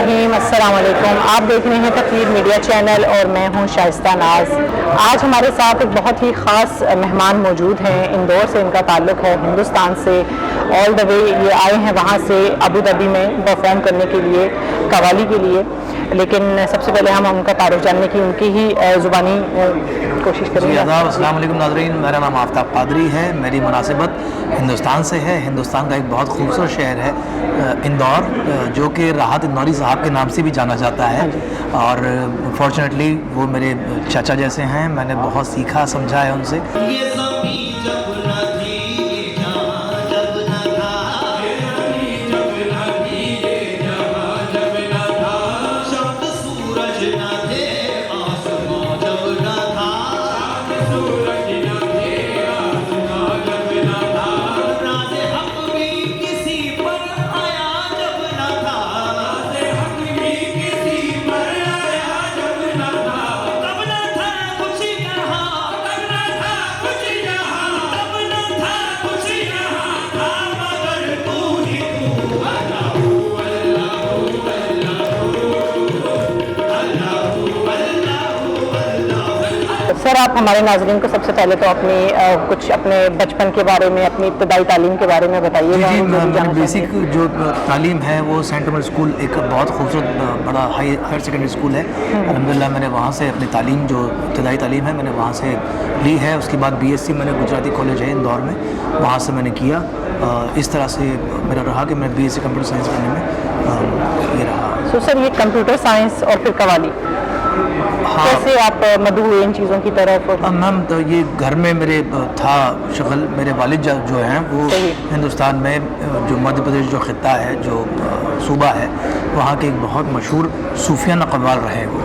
रहीम, अस्सलाम वालेकुम। आप देख रहे हैं तकरीर मीडिया चैनल और मैं हूं शाइस्ता नाज। आज हमारे साथ एक बहुत ही ख़ास मेहमान मौजूद हैं। इंदौर से इनका ताल्लुक़ है, हिंदुस्तान से ऑल द वे ये आए हैं वहां से अबू धाबी में परफॉर्म करने के लिए, कवाली के लिए। लेकिन सबसे पहले हम उनका तारुफ जानने की उनकी ही ज़ुबानी कोशिश करेंगे। अस्सलाम वालेकुम नाज़रीन, मेरा नाम आफ्ताब कादरी है। मेरी मुनासिबत हिंदुस्तान से है। हिंदुस्तान का एक बहुत खूबसूरत शहर है इंदौर, जो कि राहत इंदौरी साहब के नाम से भी जाना जाता है। और फॉर्चुनेटली वो मेरे चाचा जैसे हैं। मैंने बहुत सीखा समझा है उनसे। सर, आप हमारे नाज़रीन को सबसे पहले तो कुछ अपने बचपन के बारे में, अपनी इब्तदाई तालीम के बारे में बताइएगा। जी, बेसिक जो तालीम है वो सेंट उमर स्कूल एक बहुत खूबसूरत बड़ा हायर सेकेंडरी स्कूल है। अल्हम्दुलिल्लाह मैंने वहाँ से अपनी तालीम, जो इब्तदाई तालीम है, मैंने वहाँ से ली है। उसके बाद BSc मैंने गुजराती कॉलेज है इंदौर में, वहाँ से मैंने किया। इस तरह से मेरा रहा कि मैं BSc कंप्यूटर साइंस करने में ये रहा। तो सर, ये कंप्यूटर साइंस और फिर कवाली, हाँ, कैसे आप मदू हुए इन चीज़ों की तरफ? मैम, तो ये घर में मेरे था शगल। मेरे वालिद जो हैं वो हिंदुस्तान में जो मध्य प्रदेश जो ख़ित्ता है, जो सूबा है, वहाँ के एक बहुत मशहूर सूफियाना कव्वाल रहे वो।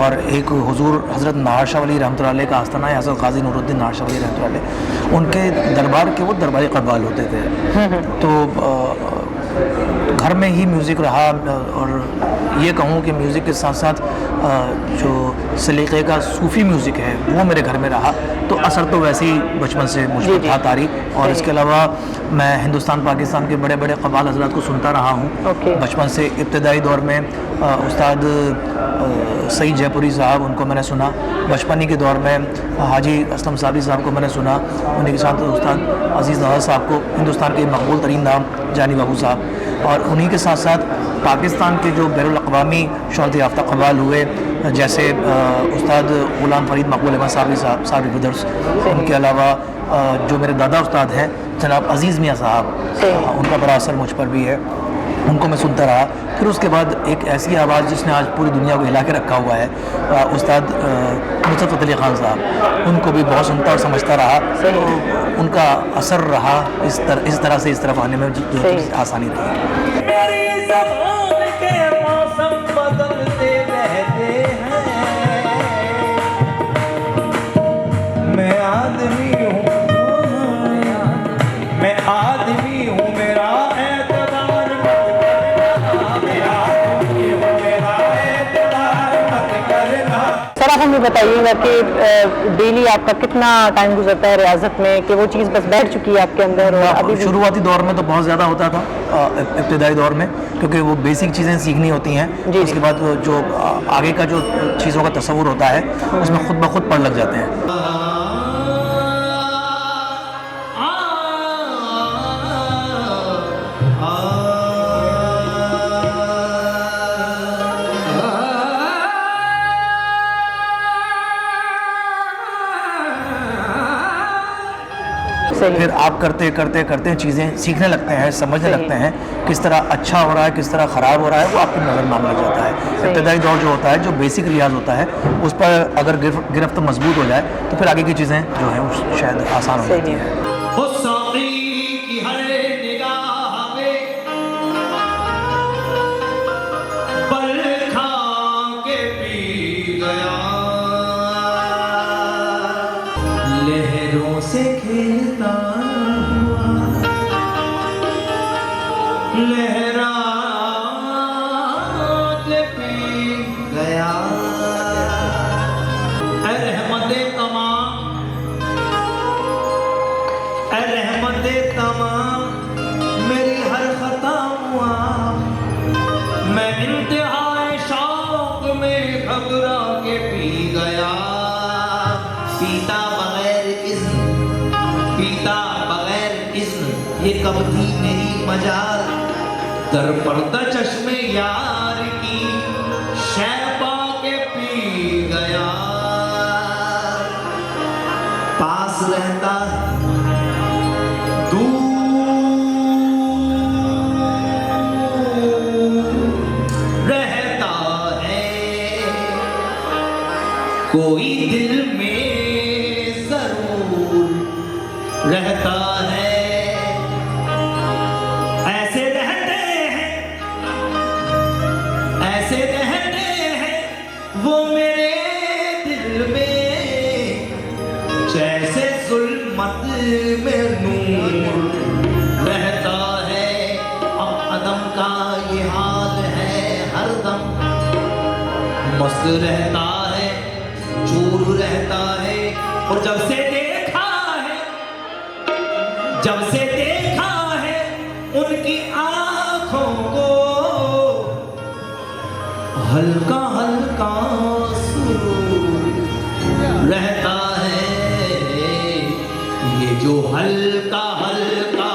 और एक हुजूर हज़रत नाहर शाह वली रहमतुल्लाह अलैह का आस्थाना है, हज़रत ग़ाज़ी नूरुद्दीन नाहर शाह वली रहमतुल्लाह अलैह। उनके दरबार के वो दरबारी कव्वाल होते थे। तो घर में ही म्यूज़िक रहा। और ये कहूँ कि म्यूज़िक के साथ साथ जो सलीक़े का सूफ़ी म्यूज़िक है वो मेरे घर में रहा। तो असर तो वैसे ही बचपन से मुझ पर था तारी। और इसके अलावा मैं हिंदुस्तान पाकिस्तान के बड़े बड़े कव्वाल हज़रात को सुनता रहा हूँ बचपन से। इब्तदाई दौर में उस्ताद सईद जयपुरी साहब, उनको मैंने सुना। बचपनी के दौर में हाजी असलम साबरी साहब को मैंने सुना। उन्हीं के साथ उस्ताद अजीज़ नवाज़ साहब को, हिंदुस्तान के मकबूल तरीन नाम जानी बाबू साहब। और उन्हीं के साथ साथ पाकिस्तान के जो बैनुल अक़वामी शोहरत याफ्ता कव्वाल हुए, जैसे उस्ताद ग़ुलाम फ़रीद मकबूल अहमद साबरी साहब ब्रदर्स। उनके अलावा जो मेरे दादा उस्ताद हैं जनाब अज़ीज़ मियाँ साहब, उनका बड़ा असर मुझ पर भी है। उनको मैं सुनता रहा। फिर उसके बाद एक ऐसी आवाज़ जिसने आज पूरी दुनिया को हिला के रखा हुआ है, उस्ताद नुसरत फ़तेह अली ख़ान साहब, उनको भी बहुत सुनता और समझता रहा। तो उनका असर रहा इस तरह से इस तरफ आने में जो आसानी रही। आप हमें बताइएगा कि डेली आपका कितना टाइम गुजरता है रियाजत में, कि वो चीज़ बस बैठ चुकी है आपके अंदर? और अभी शुरुआती दौर में तो बहुत ज़्यादा होता था, इब्तदाई दौर में, क्योंकि वो बेसिक चीज़ें सीखनी होती हैं। उसके बाद जो आगे का जो चीज़ों का तस्वुर होता है उसमें खुद ब खुद पढ़ लग जाते हैं। फिर आप करते करते करते चीज़ें सीखने लगते हैं, समझने लगते हैं किस तरह अच्छा हो रहा है, किस तरह ख़राब हो रहा है, वो आपकी नज़र में आने लग जाता है। इब्तदाई दौर जो होता है, जो बेसिक रियाज होता है, उस पर अगर गिरफ्त मजबूत हो जाए तो फिर आगे की चीज़ें जो हैं वो शायद आसान हो जाती हैं। लहरों से खेलता हुआ लहरा के पी गया। रहमते तमाम मेरी हर खता हुआ मैं इंतहा ये कब थी मेरी मजाल दर पर्दा चश्मे यार की शैबा के पी गया पास रहता कोई दिल में जरूर रहता है ऐसे रहते हैं वो मेरे दिल में जैसे जुल्मत में नूर रहता है अब अदम का ये हाल है हरदम मस्त रहता है चूर रहता है और जब से देखा है उनकी आंखों को हल्का हल्का सुरूर रहता है ये जो हल्का हल्का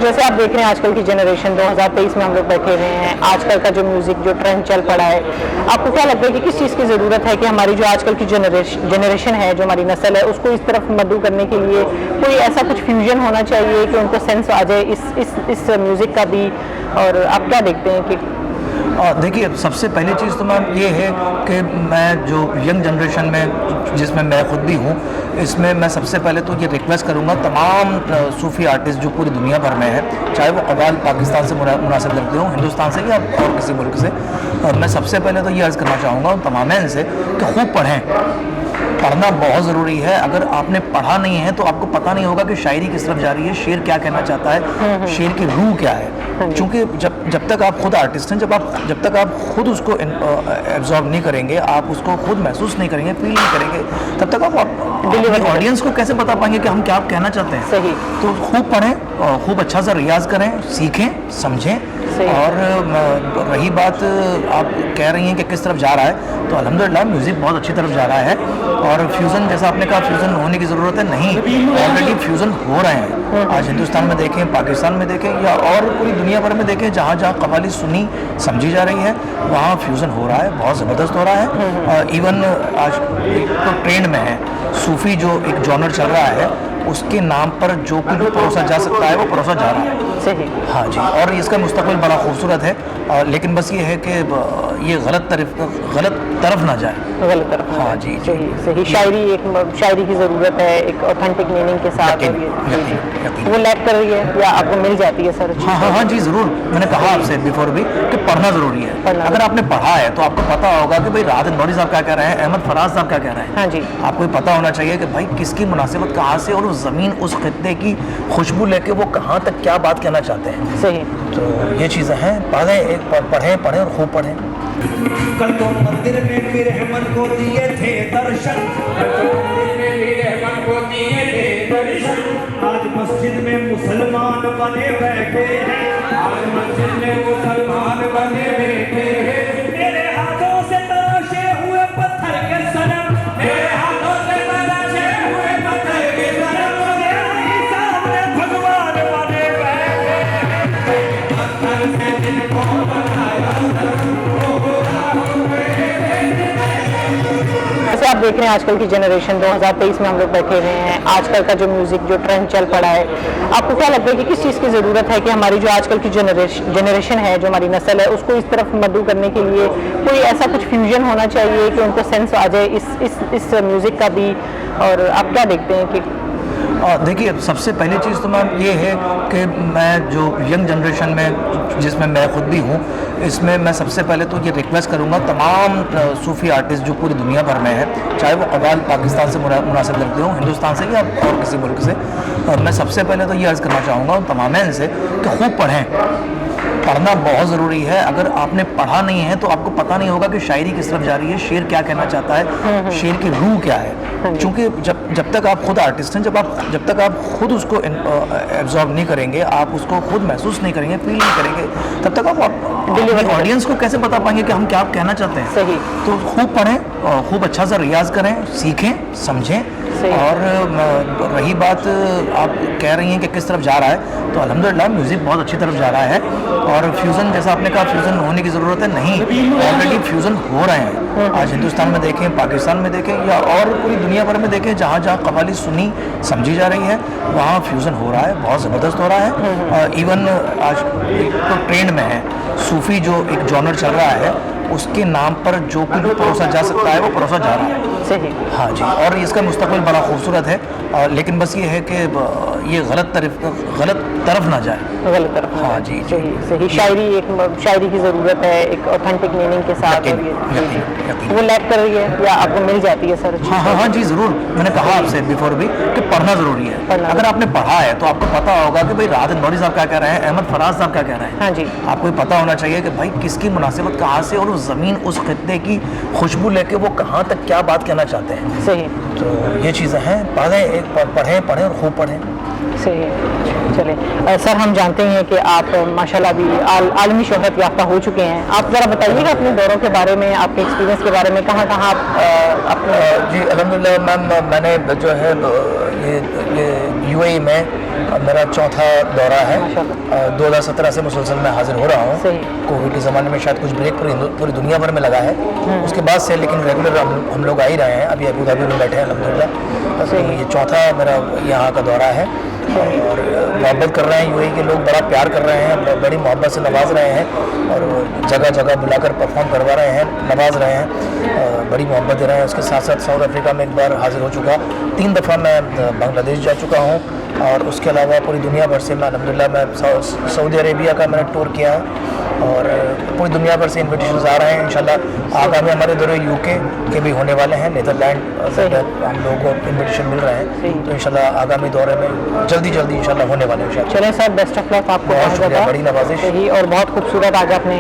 जैसे आप देख रहे हैं आजकल की जनरेशन 2023 में हम लोग बैठे हुए हैं, आजकल का जो म्यूज़िक जो ट्रेंड चल पड़ा है, आपको क्या लगता है कि किस चीज़ की ज़रूरत है कि हमारी जो आजकल की जनरेशन है, जो हमारी नस्ल है, उसको इस तरफ मदऊ करने के लिए कोई ऐसा कुछ फ्यूजन होना चाहिए कि उनको सेंस आ जाए इस म्यूज़िक का भी? और आप क्या देखते हैं कि देखिए, सबसे पहली चीज़ तो मैम ये है कि मैं जो यंग जनरेशन में जिसमें मैं खुद भी हूँ, इसमें मैं सबसे पहले तो ये रिक्वेस्ट करूँगा तमाम सूफ़ी आर्टिस्ट जो पूरी दुनिया भर में है, चाहे वो कव्वाल पाकिस्तान से मुनासिब लगते हों, हिंदुस्तान से या और किसी मुल्क से, मैं सबसे पहले तो ये अर्ज़ करना चाहूँगा उन तमाम से कि खूब पढ़ें। पढ़ना बहुत ज़रूरी है। अगर आपने पढ़ा नहीं है तो आपको पता नहीं होगा कि शायरी किस तरफ जा रही है, शेर क्या कहना चाहता है, शेर की रूह क्या है। क्योंकि जब तक आप खुद आर्टिस्ट हैं, जब तक आप खुद उसको एब्जॉर्ब नहीं करेंगे, आप उसको खुद महसूस नहीं करेंगे, फील नहीं करेंगे, तब तक आप ऑडियंस को कैसे बता पाएंगे कि हम क्या कहना चाहते हैं। सही। तो खूब पढ़ें, खूब अच्छा सा रियाज करें, सीखें, समझें। और रही बात आप कह रही हैं कि किस तरफ जा रहा है, तो अल्हम्दुलिल्लाह म्यूज़िक बहुत अच्छी तरफ जा रहा है। और फ्यूज़न, जैसा आपने कहा, फ्यूज़न होने की ज़रूरत है, नहीं, ऑलरेडी फ्यूज़न हो रहे हैं। आज हिंदुस्तान में देखें, पाकिस्तान में देखें, या और पूरी दुनिया भर में देखें, जहाँ जहाँ कव्वाली सुनी समझी जा रही है, वहाँ फ्यूज़न हो रहा है, बहुत ज़बरदस्त हो रहा है। इवन आज तो ट्रेंड में है, सूफ़ी जो एक जॉनर चल रहा है, उसके नाम पर जो कुछ परोसा जा सकता है वो परोसा जा रहा है। सही। हाँ जी, और इसका मुस्तक़बिल बड़ा खूबसूरत है, लेकिन बस ये है कि ये गलत तरफ ना जाए। गलत तरफ। हाँ जी, सही। शायरी की ज़रूरत है एक ऑथेंटिक मीनिंग के साथ, और ये वो लैक कर रही है या आपको मिल जाती है सर? हाँ जी, ज़रूर। मैंने कहा आपसे बिफोर भी कि पढ़ना ज़रूरी है। अगर आपने पढ़ा है तो आपको पता होगा कि भाई राहत इंदौरी साहब क्या कह रहे हैं, अहमद फराज साहब क्या कह रहे हैं। हाँ जी। आपको पता होना चाहिए कि भाई किसकी मुनासिबत कहाँ से, और उस ज़मीन, उस खित्ते की खुशबू लेके वो कहाँ तक क्या बात कहना चाहते हैं। सही। तो ये चीज़ें हैं, पढ़ें और खूब पढ़ें। कल तो मंदिर में भी रहमन को दिए थे दर्शन, आज मस्जिद में मुसलमान बने बैठे हैं, मेरे हाथों से तराशे हुए पत्थर के सनम, मेरे हाथों से तराशे हुए पत्थर के सनम, मेरे सामने भगवान बने बैठे हैं, पत्थर से जिनको बनाया जैसे आप देख रहे हैं आजकल की जनरेशन 2023 में हम लोग बैठे हुए हैं, आजकल का जो म्यूज़िक जो ट्रेंड चल पड़ा है, आपको क्या लगता है कि किस चीज़ की ज़रूरत है कि हमारी जो आजकल की जनरेशन है, जो हमारी नस्ल है, उसको इस तरफ मदऊ करने के लिए कोई ऐसा कुछ फ्यूजन होना चाहिए कि उनको सेंस आ जाए इस म्यूज़िक का भी? और आप क्या देखते हैं कि देखिए, सबसे पहली चीज़ तो मैम ये है कि मैं जो यंग जनरेशन में जिसमें मैं खुद भी हूँ, इसमें मैं सबसे पहले तो ये रिक्वेस्ट करूँगा तमाम सूफ़ी आर्टिस्ट जो पूरी दुनिया भर में है, चाहे वो कव्वाल पाकिस्तान से मुनासिब लगते हों, हिंदुस्तान से या और किसी मुल्क से, मैं सबसे पहले तो ये अर्ज़ करना चाहूँगा उन तमाम से कि खूब पढ़ें। पढ़ना बहुत ज़रूरी है। अगर आपने पढ़ा नहीं है तो आपको पता नहीं होगा कि शायरी किस तरफ जा रही है, शेर क्या कहना चाहता है, शेर की रूह क्या है। क्योंकि जब तक आप खुद आर्टिस्ट हैं, जब तक आप खुद उसको एब्जॉर्ब नहीं करेंगे, आप उसको खुद महसूस नहीं करेंगे, फील नहीं करेंगे, तब तक आप ऑडियंस को कैसे बता पाएंगे कि हम क्या कहना चाहते हैं। सही। तो खूब पढ़ें, खूब अच्छा सा रियाज करें, सीखें, समझें। और रही बात आप कह रही हैं कि किस तरफ जा रहा है, तो अल्हम्दुलिल्लाह म्यूज़िक बहुत अच्छी तरफ जा रहा है। और फ्यूज़न, जैसा आपने कहा, फ्यूज़न होने की ज़रूरत है, नहीं, ऑलरेडी फ्यूज़न हो रहे हैं। आज हिंदुस्तान में देखें, पाकिस्तान में देखें, या और पूरी दुनिया भर में देखें, जहाँ जहाँ कव्वाली सुनी समझी जा रही है, वहाँ फ्यूज़न हो रहा है, बहुत ज़बरदस्त हो रहा है। इवन आज तो ट्रेंड में है, सूफ़ी जो एक जॉनर चल रहा है, उसके नाम पर जो कुछ भी परोसा जा सकता है वो परोसा जा रहा है। सही। हाँ जी, और इसका मुस्तकबिल बड़ा खूबसूरत है। लेकिन बस ये है कि ये गलत तरफ ना जाए। गलत तरफ। हाँ जी, सही सही। शायरी की ज़रूरत है एक ऑथेंटिक मीनिंग के साथ। यकीन। वो लैक कर रही है या आपको मिल जाती है सर? हाँ जी, ज़रूर। मैंने कहा आपसे बिफोर भी कि पढ़ना ज़रूरी है। अगर आपने पढ़ा है तो आपको पता होगा कि भाई राहत इंदौरी साहब क्या कह रहे हैं, अहमद फराज साहब क्या कह रहे हैं। हाँ जी। आपको पता होना चाहिए कि भाई किसकी मुनासिबत कहाँ से, और उस ज़मीन, उस खित्ते की खुशबू लेके वो कहाँ तक क्या बात कहना चाहते हैं। सही। तो ये चीज़ें हैं, पढ़ें और खूब पढ़ें। सही। चले सर, हम जानते हैं कि आप माशाल्लाह भी आलमी शोहरत याफ्ता हो चुके हैं। आप ज़रा बताइएगा अपने दौरों के बारे में, आपके एक्सपीरियंस के बारे में, कहाँ कहाँ आप अपने। जी अल्हम्दुलिल्लाह मैम, मैंने जो है ये UAE में मेरा चौथा दौरा है। 2017 से मुसलसल मैं हाजिर हो रहा हूँ। कोविड के ज़माने में शायद कुछ ब्रेक पूरी दुनिया भर में लगा है, उसके बाद से लेकिन रेगुलर हम लोग आ ही रहे हैं। अभी अबू धाबी में बैठे हैं अल्हम्दुलिल्लाह। तो ये चौथा मेरा यहाँ का दौरा है, और मोहब्बत कर रहे हैं UAE के लोग, बड़ा प्यार कर रहे हैं, बड़ी मोहब्बत से नवाज रहे हैं, और जगह जगह बुलाकर परफॉर्म करवा रहे हैं, नवाज रहे हैं, बड़ी मोहब्बत दे रहे हैं। उसके साथ साथ साउथ अफ्रीका में एक बार हाजिर हो चुका, 3 दफ़ा मैं बांग्लादेश जा चुका हूँ, और उसके अलावा पूरी दुनिया भर से मैं अल्हम्दुलिल्लाह मैं सऊदी अरेबिया का मैंने टूर किया है, और पूरी दुनिया भर से इन्विटेशन आ रहे हैं। इंशाल्लाह आगामी हमारे दौरे UK के भी होने वाले हैं, नीदरलैंड हम लोगों को इन्विटेशन मिल रहे हैं, तो इंशाल्लाह आगामी दौरे में जल्दी इंशाल्लाह होने वाले हैं। चलें सर, बेस्ट ऑफ लक आपको। बहुत शुक्रिया, बड़ी नवाजिश। सही, और बहुत खूबसूरत आज आपने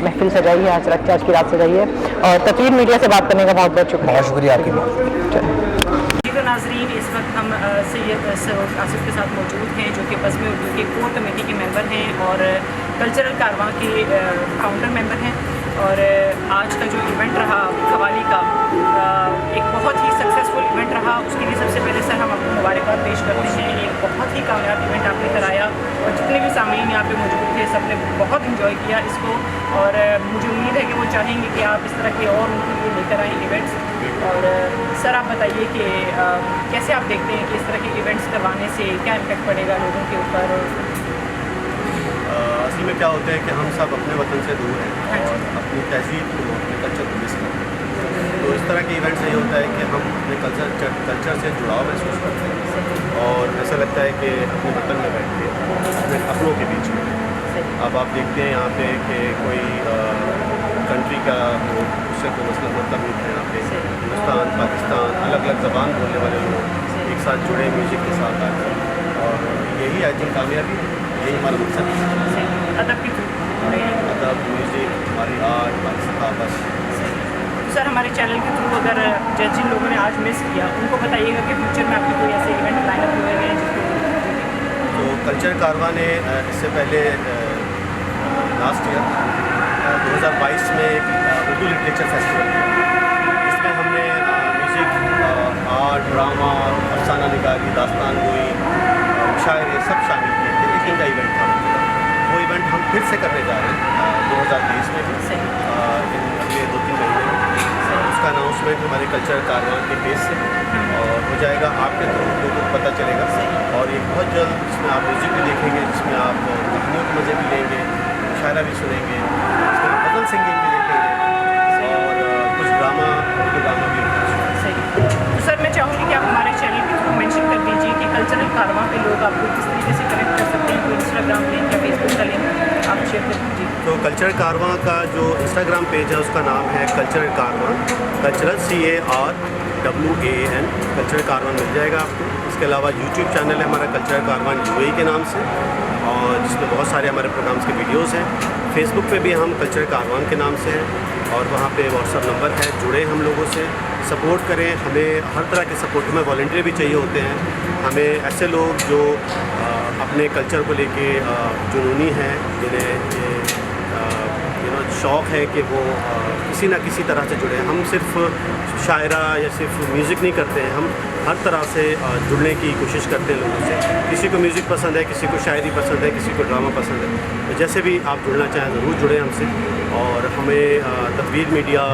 महफिल सजाई है, आज की रात सजाई है, और तकरीर मीडिया से बात करने का बहुत बहुत शुक्रिया। बहुत शुक्रिया आपकी। तो नाज़रीन, इस वक्त हम सैयद सरोज आसिफ के साथ मौजूद हैं, जो कि बज़्म उर्दू के कोर कमेटी के मेंबर हैं और कल्चरल कारवां के फाउंडर मेंबर हैं। और आज का जो इवेंट रहा कव्वाली का, एक बहुत ही सक्सेसफुल इवेंट रहा। उसके लिए सबसे पहले सर हम आपको मुबारकबाद पेश करते हैं। एक बहुत ही कामयाब इवेंट आपने कराया, और जितने भी सामीन यहाँ पे मौजूद थे सब ने बहुत इंजॉय किया इसको, और मुझे उम्मीद है कि वो चाहेंगे कि आप इस तरह के और उनके लिए लेकर आएँ इवेंट्स। और सर आप बताइए कि कैसे आप देखते हैं कि इस तरह के इवेंट्स करवाने से क्या इम्पेक्ट पड़ेगा लोगों के ऊपर? असल में क्या होता है कि हम सब अपने वतन से दूर हैं और अपनी तहजीब को, अपने कल्चर को मिस करते हैं। तो इस तरह के इवेंट से ये होता है कि हम अपने कल्चर से जुड़ाव महसूस करते हैं, और ऐसा लगता है कि अपने वतन में बैठ के अपने अपनों के बीच में। अब आप देखते हैं यहाँ पे कि कोई कंट्री का हो, उससे कोई मतलब नहीं है। यहाँ पे हिंदुस्तान, पाकिस्तान, अलग अलग ज़बान बोलने वाले लोग एक साथ जुड़े म्यूज़िक के साथ आते हैं, और यही आई थिंक कामयाबी, यही हमारा मकसद है। अदब की अदब, म्यूज़िक, हमारी आर्ट, हमारी सकाफत। सर हमारे चैनल के थ्रू अगर जिन लोगों ने आज मिस किया उनको बताइएगा कि फ्यूचर में आपके कोई ऐसे इवेंट लाइनअप हुए हैं जिसको। तो कल्चर कारवां ने इससे पहले लास्ट ईयर 2022 में एक उर्दू लिटरेचर फेस्टिवल किया, जिसमें हमने म्यूज़िक, आर्ट, ड्रामा, अफसाना निगारी, दास्तान गोई, शायरी सब शामिल किए थे। एक दिन का इवेंट था, वो इवेंट हम फिर से करने जा रहे हैं 2023 में भी, इन अगले 2-3 महीने में। उसका अनाउंसमेंट हमारे कल्चर कारवां के पेज से और हो जाएगा, आपके थ्रू लोगों को पता चलेगा। और ये बहुत जल्द, जिसमें आप म्यूज़िक भी देखेंगे, जिसमें आप कहानियों के मज़े भी लेंगे, शायरा भी सुनेंगे, जिसमें आप गज़ल सिंगिंग भी देखेंगे, और कुछ ड्रामा, उर्दू ड्रामा भी होगा। सही। तो सर मैं चाहूँगी कि आप हमारे चैनल के थ्रू मेंशन कर दीजिए कि कल्चरल कारवां पे लोग आपको किस तरीके से कनेक्ट कर सकते हैं, कोई इंस्टाग्राम लिंक या फेसबुक का लिंक आप शेयर कर दीजिए। तो कल्चर कारवां का जो इंस्टाग्राम पेज है उसका नाम है कल्चरल कारवां, कल्चरल CARWAN, कल्चरल कारवां मिल जाएगा आपको। इसके अलावा यूट्यूब चैनल है हमारा कल्चरल कारवान UAE के नाम से, और जिसमें बहुत सारे हमारे प्रोग्राम्स के वीडियोस हैं। फेसबुक पे भी हम कल्चरल कारवान के नाम से हैं, और वहाँ पे व्हाट्सअप नंबर है, जुड़े हम लोगों से, सपोर्ट करें। हमें हर तरह के सपोर्ट, हमें वॉलंटियर भी चाहिए होते हैं। हमें ऐसे लोग जो अपने कल्चर को लेके जुनूनी हैं, जिन्हें शौक़ है कि वो किसी ना किसी तरह से जुड़े। हम सिर्फ शायरा या सिर्फ म्यूज़िक नहीं करते हैं, हम हर तरह से जुड़ने की कोशिश करते हैं लोगों से। किसी को म्यूज़िक पसंद है, किसी को शायरी पसंद है, किसी को ड्रामा पसंद है। तो जैसे भी आप जुड़ना चाहें ज़रूर जुड़ें हमसे, और हमें तदवीर मीडिया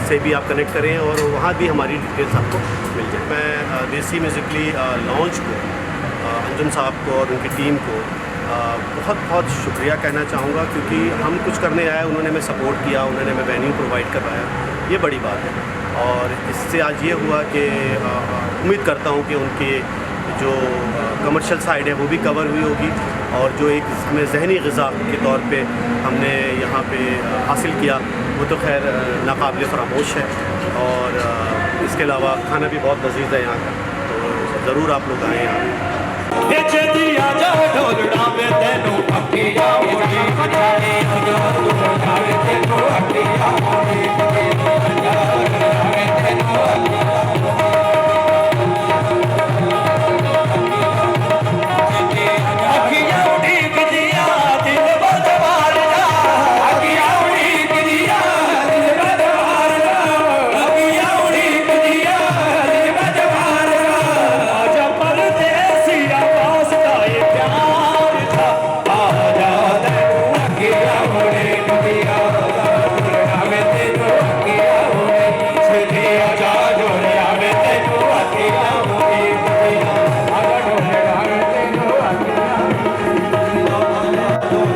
से भी आप कनेक्ट करें, और वहाँ भी हमारी डिटेल्स आपको मिल जाए। मैं देसी म्यूज़िकली लॉन्च को अंजुम साहब को और उनकी टीम को बहुत बहुत शुक्रिया कहना चाहूँगा, क्योंकि हम कुछ करने आए, उन्होंने हमें सपोर्ट किया, उन्होंने हमें वेन्यू प्रोवाइड करवाया, ये बड़ी बात है। और इससे आज ये हुआ कि उम्मीद करता हूँ कि उनके जो कमर्शियल साइड है वो भी कवर हुई होगी, और जो एक हमें ज़हनी ग़िज़ा के तौर पे हमने यहाँ पे हासिल किया, वो तो खैर नाकाबिल फ़रामोश है। और इसके अलावा खाना भी बहुत लज़ीज़ है यहाँ का, तो ज़रूर आप लोग आएँ यहाँ। दिया जा ढोलड़ा में तेनों अखियां होगी,